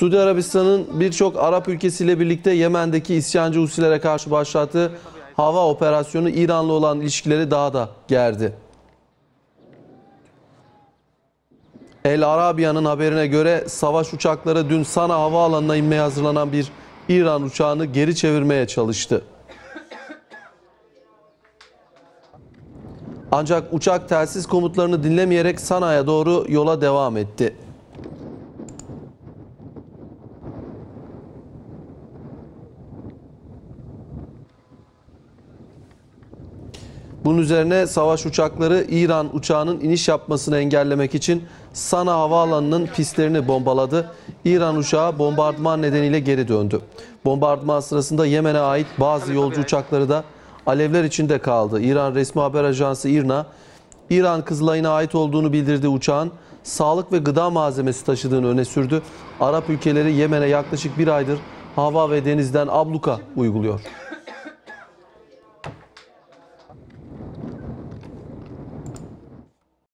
Suudi Arabistan'ın birçok Arap ülkesiyle birlikte Yemen'deki isyancı Husilere karşı başlattığı hava operasyonu İran'la olan ilişkileri daha da gerdi. El Arabiya'nın haberine göre savaş uçakları dün Sana Havaalanı'na inmeye hazırlanan bir İran uçağını geri çevirmeye çalıştı. Ancak uçak telsiz komutlarını dinlemeyerek Sana'ya doğru yola devam etti. Bunun üzerine savaş uçakları İran uçağının iniş yapmasını engellemek için Sana Havaalanı'nın pistlerini bombaladı. İran uçağı bombardıman nedeniyle geri döndü. Bombardıman sırasında Yemen'e ait bazı yolcu uçakları da alevler içinde kaldı. İran resmi haber ajansı İRNA, İran Kızılay'ına ait olduğunu bildirdiği uçağın sağlık ve gıda malzemesi taşıdığını öne sürdü. Arap ülkeleri Yemen'e yaklaşık bir aydır hava ve denizden abluka uyguluyor.